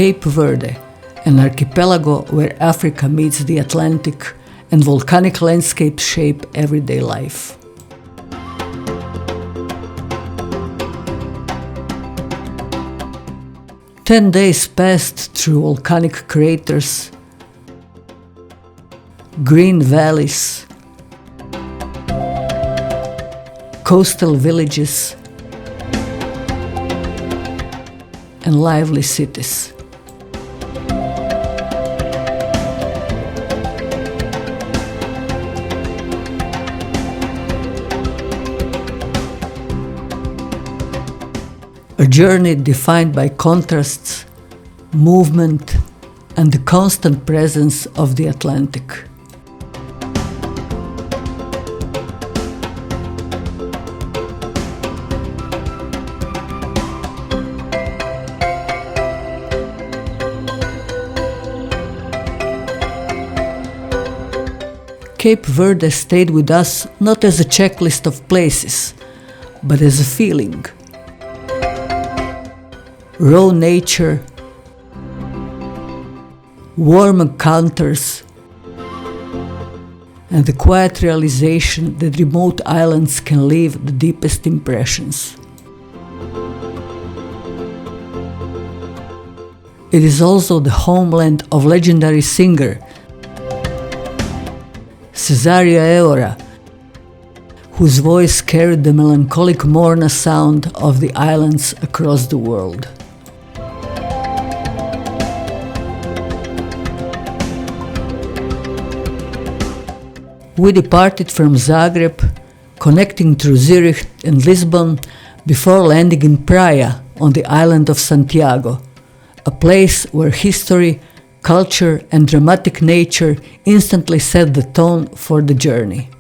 Cape Verde, an archipelago where Africa meets the Atlantic and volcanic landscapes shape everyday life. Ten days passed through volcanic craters, green valleys, coastal villages, and lively cities. A journey defined by contrasts, movement, and the constant presence of the Atlantic. Cape Verde stayed with us not as a checklist of places, but as a feeling. Raw nature, warm encounters, and the quiet realization that remote islands can leave the deepest impressions. It is also the homeland of legendary singer Cesaria Eora, whose voice carried the melancholic Morna sound of the islands across the world. We departed from Zagreb, connecting through Zurich and Lisbon before landing in Praia on the island of Santiago, a place where history, culture, and dramatic nature instantly set the tone for the journey.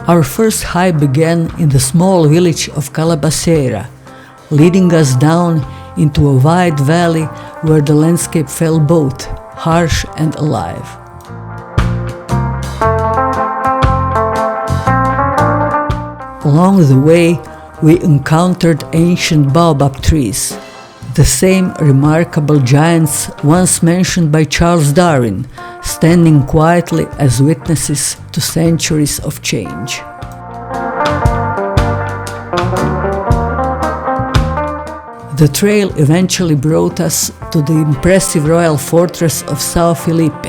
Our first hike began in the small village of Calabaceira, leading us down into a wide valley where the landscape felt both harsh and alive. Along the way, we encountered ancient baobab trees, the same remarkable giants once mentioned by Charles Darwin, standing quietly as witnesses to centuries of change. The trail eventually brought us to the impressive royal fortress of São Felipe.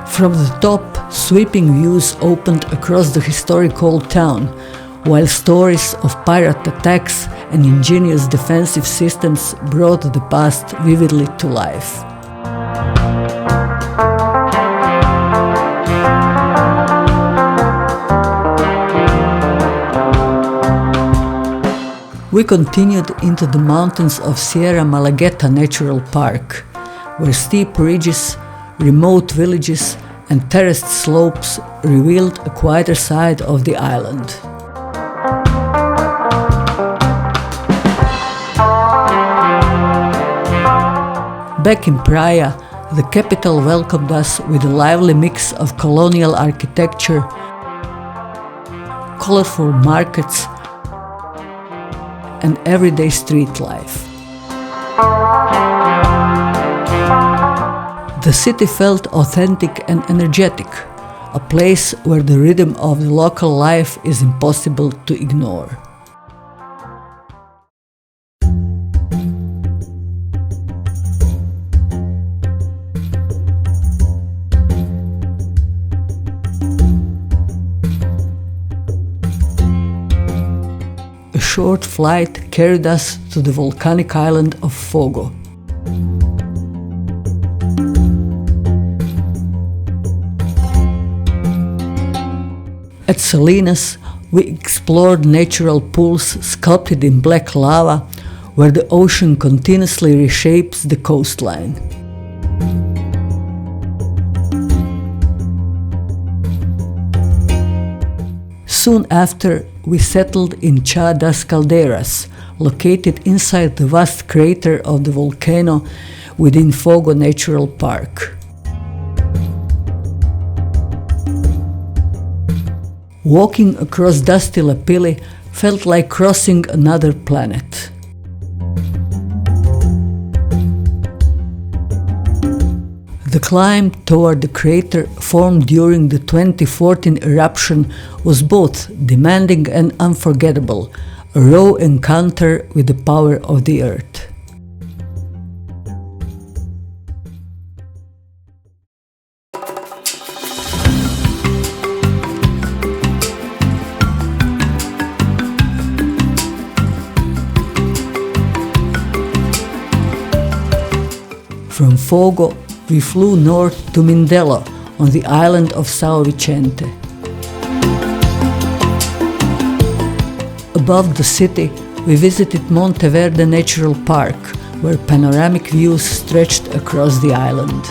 From the top, sweeping views opened across the historic old town, while stories of pirate attacks and ingenious defensive systems brought the past vividly to life. We continued into the mountains of Serra Malagueta Natural Park, where steep ridges, remote villages, and terraced slopes revealed a quieter side of the island. Back in Praia, the capital welcomed us with a lively mix of colonial architecture, colorful markets, and everyday street life. The city felt authentic and energetic, a place where the rhythm of the local life is impossible to ignore. A short flight carried us to the volcanic island of Fogo. At Salinas, we explored natural pools sculpted in black lava, where the ocean continuously reshapes the coastline. Soon after, we settled in Chá das Caldeiras, located inside the vast crater of the volcano within Fogo Natural Park. Walking across dusty lapilli felt like crossing another planet. The climb toward the crater formed during the 2014 eruption was both demanding and unforgettable, a raw encounter with the power of the earth. From Fogo, we flew north to Mindelo on the island of Sao Vicente. Above the city, we visited Monte Verde Natural Park, where panoramic views stretched across the island.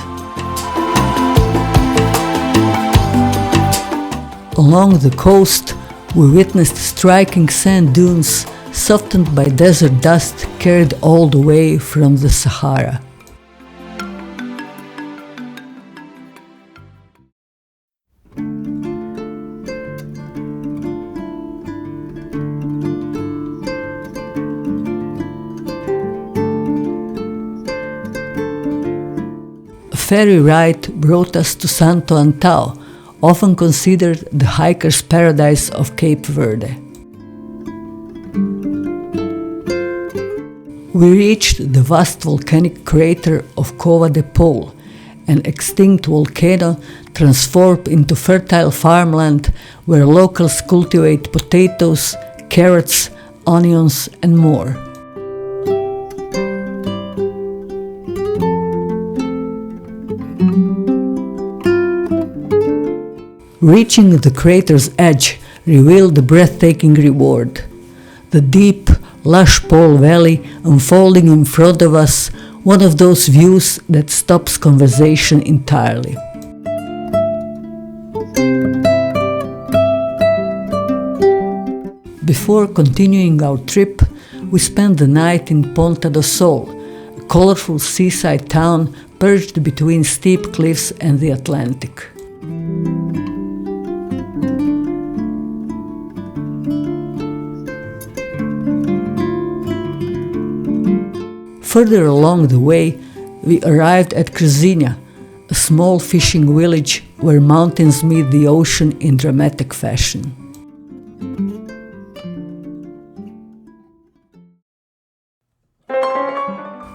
Along the coast, we witnessed striking sand dunes softened by desert dust carried all the way from the Sahara. A ferry ride brought us to Santo Antão, often considered the hiker's paradise of Cape Verde. We reached the vast volcanic crater of Cova de Paúl, an extinct volcano transformed into fertile farmland where locals cultivate potatoes, carrots, onions, and more. Reaching the crater's edge revealed the breathtaking reward. The deep, lush Paúl Valley unfolding in front of us, one of those views that stops conversation entirely. Before continuing our trip, we spent the night in Ponta do Sol, a colorful seaside town perched between steep cliffs and the Atlantic. Further along the way, we arrived at Cruzinha, a small fishing village where mountains meet the ocean in dramatic fashion.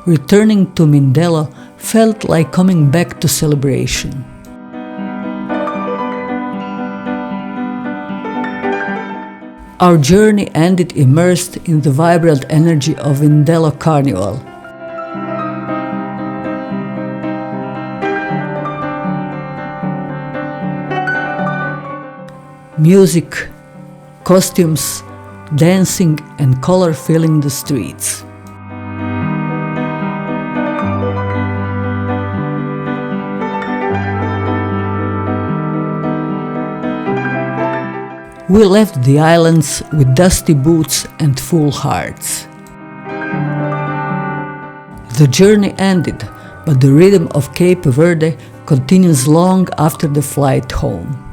Returning to Mindelo felt like coming back to celebration. Our journey ended immersed in the vibrant energy of Mindelo Carnival. Music, costumes, dancing, and color filling the streets. We left the islands with dusty boots and full hearts. The journey ended, but the rhythm of Cape Verde continues long after the flight home.